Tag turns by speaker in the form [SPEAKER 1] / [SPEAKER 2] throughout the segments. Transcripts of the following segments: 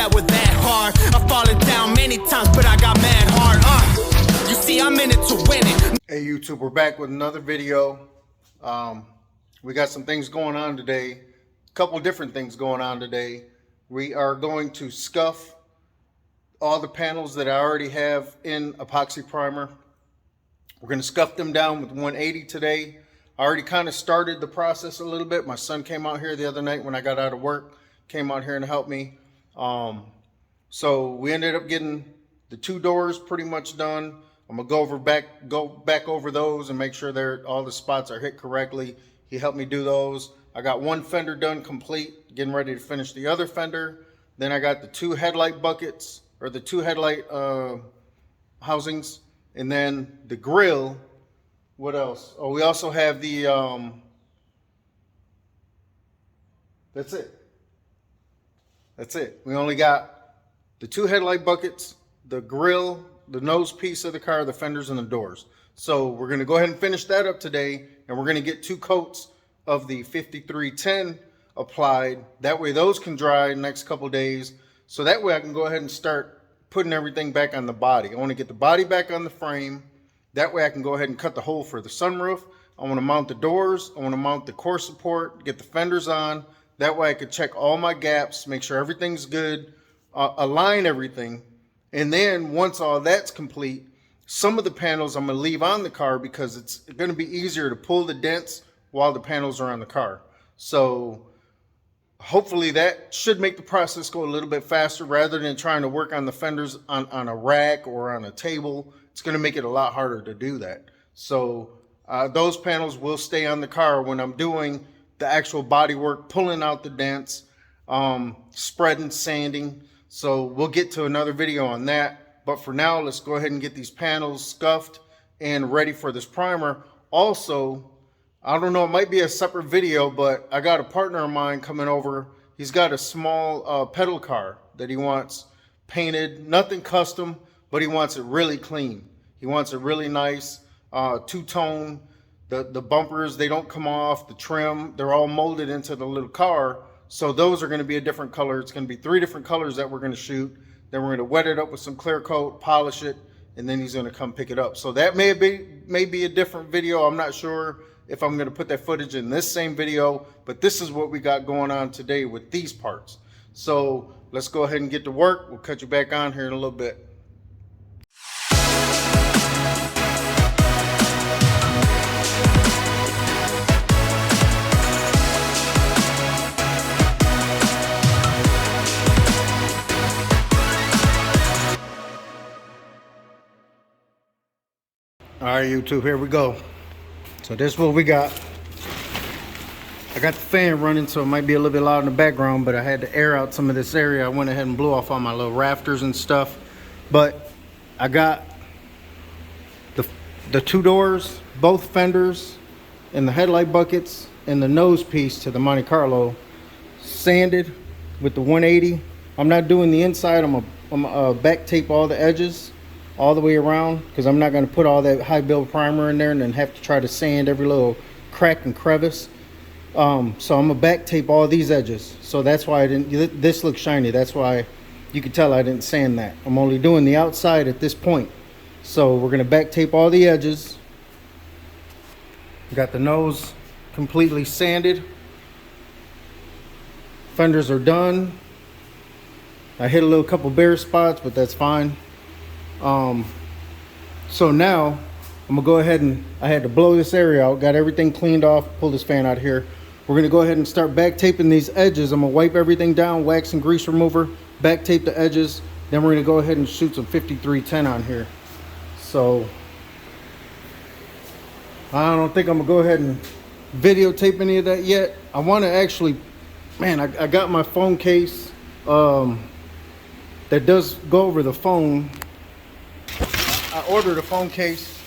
[SPEAKER 1] that were that hard. I've fallen down many times, but I got mad hard. You see, I'm in it to win it.
[SPEAKER 2] Hey YouTube, we're back with another video. We got some things going on today. A couple different things going on today. We are going to scuff all the panels that I already have in epoxy primer. We're going to scuff them down with 180 today. I already kind of started the process a little bit. My son came out here the other night when I got out of work, came out here and helped me. So we ended up getting the two doors pretty much done. I'm gonna go back over those and make sure all the spots are hit correctly. He helped me do those. I got one fender done complete, getting ready to finish the other fender. Then I got the two headlight buckets, or the two headlight housings, and then the grill. What else? Oh, we also have the that's it. We only got the two headlight buckets, the grill, the nose piece of the car, the fenders, and the doors. So we're going to go ahead and finish that up today, and we're going to get 2 coats of the 5310 applied. That way those can dry in the next couple days. So that way I can go ahead and start putting everything back on the body. I want to get the body back on the frame. That way I can go ahead and cut the hole for the sunroof. I want to mount the doors. I want to mount the core support, get the fenders on. That way I could check all my gaps, make sure everything's good, align everything. And then once all that's complete, some of the panels I'm going to leave on the car because it's going to be easier to pull the dents while the panels are on the car. So hopefully that should make the process go a little bit faster rather than trying to work on the fenders on a rack or on a table. It's going to make it a lot harder to do that. So those panels will stay on the car when I'm doing the actual body work, pulling out the dents, spreading, sanding. So we'll get to another video on that. But for now, let's go ahead and get these panels scuffed and ready for this primer. Also, I don't know, it might be a separate video, but I got a partner of mine coming over. He's got a small pedal car that he wants painted, nothing custom, but he wants it really clean. He wants it really nice, two-tone. The bumpers, they don't come off. The trim, they're all molded into the little car. So those are going to be a different color. It's going to be 3 different colors that we're going to shoot. Then we're going to wet it up with some clear coat, polish it, and then he's going to come pick it up. So that may be a different video. I'm not sure if I'm going to put that footage in this same video, but this is what we got going on today with these parts. So let's go ahead and get to work. We'll cut you back on here in a little bit. All right, YouTube, here we go. So this is what we got. I got the fan running, so it might be a little bit loud in the background, but I had to air out some of this area. I went ahead and blew off all my little rafters and stuff. But I got the 2 doors, both fenders, and the headlight buckets, and the nose piece to the Monte Carlo sanded with the 180. I'm not doing the inside. I'm gonna back tape all the edges all the way around, because I'm not going to put all that high build primer in there and then have to try to sand every little crack and crevice. So I'm gonna back tape all these edges. So that's why I didn't, this looks shiny. That's why you can tell I didn't sand that. I'm only doing the outside at this point. So we're going to back tape all the edges. Got the nose completely sanded. Fenders are done. I hit a couple bare spots, but that's fine. So now I'm gonna go ahead and I had to blow this area out, got everything cleaned off, pull this fan out here. We're gonna go ahead and start back taping these edges. I'm gonna wipe everything down, wax and grease remover, back tape the edges, then we're gonna go ahead and shoot some 5310 on here. So I don't think I'm gonna go ahead and videotape any of that yet. I want to actually, man, I got my phone case that does go over the phone. I ordered a phone case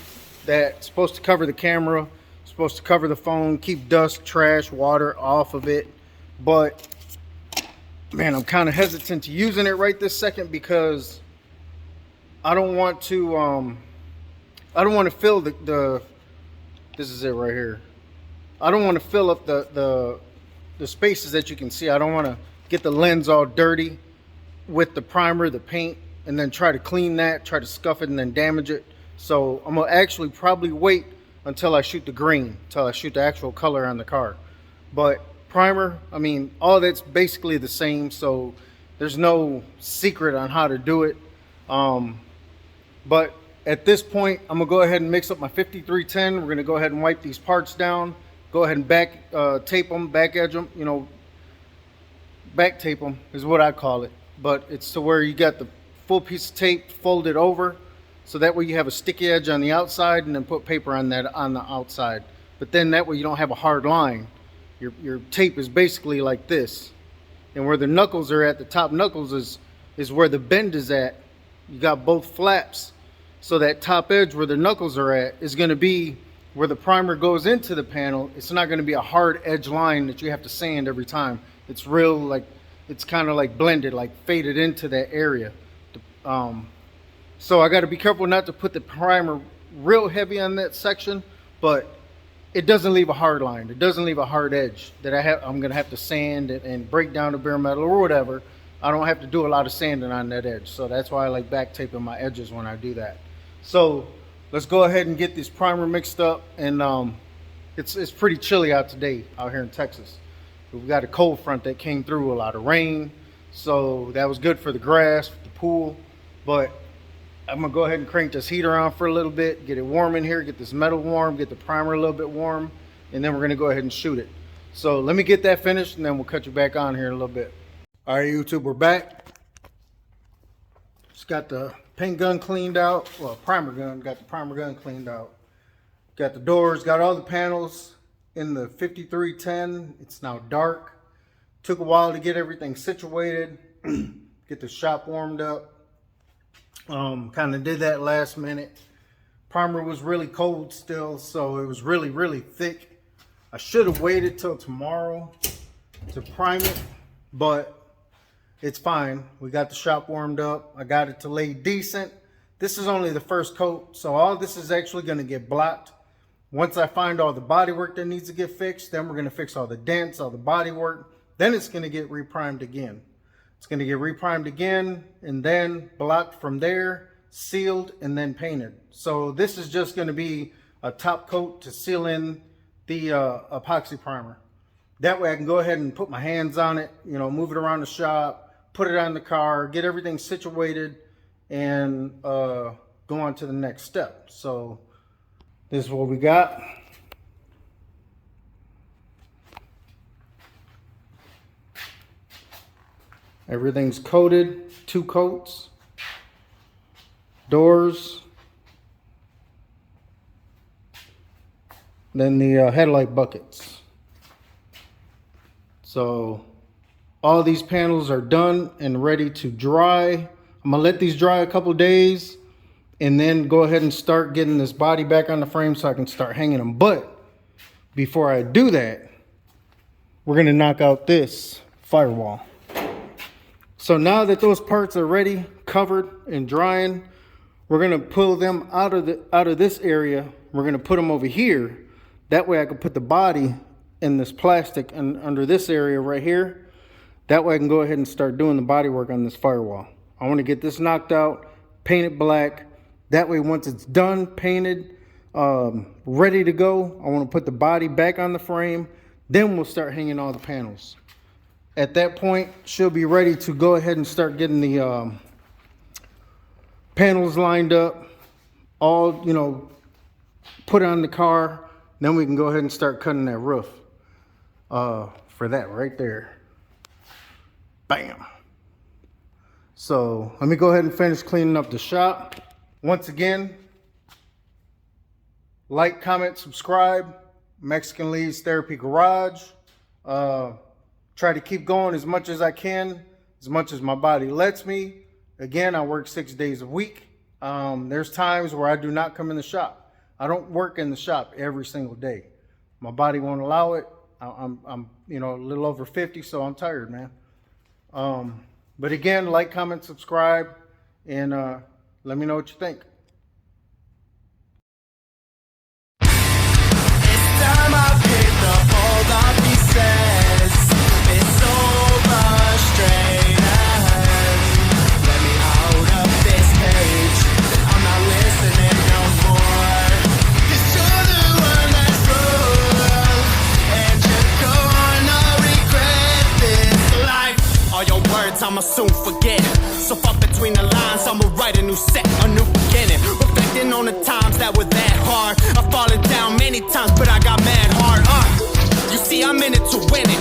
[SPEAKER 2] that's supposed to cover the camera, supposed to cover the phone, keep dust, trash, water off of it. But man, I'm kind of hesitant to using it right this second because I don't want to fill the this is it right here. I don't want to fill up the spaces that you can see. I don't want to get the lens all dirty with the primer, the paint, and then try to clean that, try to scuff it, and then damage it. So I'm gonna actually probably wait until I shoot the green, until I shoot the actual color on the car. But primer, I mean, all that's basically the same, so there's no secret on how to do it. But at this point, I'm gonna go ahead and mix up my 5310. We're gonna go ahead and wipe these parts down, go ahead and back tape them, back edge them, you know, back tape them is what I call it. But it's to where you got the full piece of tape folded over, so that way you have a sticky edge on the outside, and then put paper on that on the outside. But then that way you don't have a hard line. Your tape is basically like this, and where the knuckles are at, the top knuckles is where the bend is at. You got both flaps, so that top edge where the knuckles are at is going to be where the primer goes into the panel. It's not going to be a hard edge line that you have to sand every time. It's real, like, it's kind of like blended, like faded into that area. So I got to be careful not to put the primer real heavy on that section, but it doesn't leave a hard line. It doesn't leave a hard edge that I'm going to have to sand and break down the bare metal or whatever. I don't have to do a lot of sanding on that edge. So that's why I like back taping my edges when I do that. So let's go ahead and get this primer mixed up. And it's pretty chilly out today out here in Texas. We've got a cold front that came through, a lot of rain. So that was good for the grass, the pool. But I'm gonna go ahead and crank this heater on for a little bit, get it warm in here, get this metal warm, get the primer a little bit warm, and then we're gonna go ahead and shoot it. So let me get that finished, and then we'll cut you back on here in a little bit. All right, YouTube, we're back. Just got the paint gun cleaned out. Well, primer gun, got the primer gun cleaned out. Got the doors, got all the panels in the 5310. It's now dark. Took a while to get everything situated, get the shop warmed up. Kind of did that last minute. Primer was really cold still, so it was really thick. I should have waited till tomorrow to prime it, but it's fine. We got the shop warmed up. I got it to lay decent. This is only the first coat, so all this is actually going to get blocked. Once I find all the body work that needs to get fixed, then we're going to fix all the dents, all the body work. Then it's going to get reprimed again. It's going to get reprimed again, and then blocked from there, sealed, and then painted. So this is just going to be a top coat to seal in the epoxy primer. That way I can go ahead and put my hands on it, you know, move it around the shop, put it on the car, get everything situated, and go on to the next step. So this is what we got. Everything's coated, 2 coats, doors, then the headlight buckets. So all these panels are done and ready to dry. I'm gonna let these dry a couple days and then go ahead and start getting this body back on the frame so I can start hanging them. But before I do that, we're gonna knock out this firewall. So now that those parts are ready, covered and drying, we're gonna pull them out of this area. We're gonna put them over here. That way I can put the body in this plastic and under this area right here. That way I can go ahead and start doing the body work on this firewall. I want to get this knocked out, paint it black. That way once it's done, painted, ready to go, I want to put the body back on the frame. Then we'll start hanging all the panels. At that point, she'll be ready to go ahead and start getting the panels lined up, all, you know, put on the car. Then we can go ahead and start cutting that roof for that right there. Bam. So let me go ahead and finish cleaning up the shop. Once again, like, comment, subscribe. Mexican Lee's Therapy Garage. Try to keep going as much as I can, as much as my body lets me. Again, I work 6 days a week. There's times where I do not come in the shop. I don't work in the shop every single day. My body won't allow it. I'm you know, a little over 50, so I'm tired, man. But again, like, comment, subscribe, and let me know what you think.
[SPEAKER 1] It's time I picked up all the pieces. It's so frustrating. times I'ma soon forget. So fuck between the lines, I'ma write a new set, a new beginning. Reflecting on the times that were that hard. I've fallen down many times, but I got mad hard. You see, I'm in it to win it.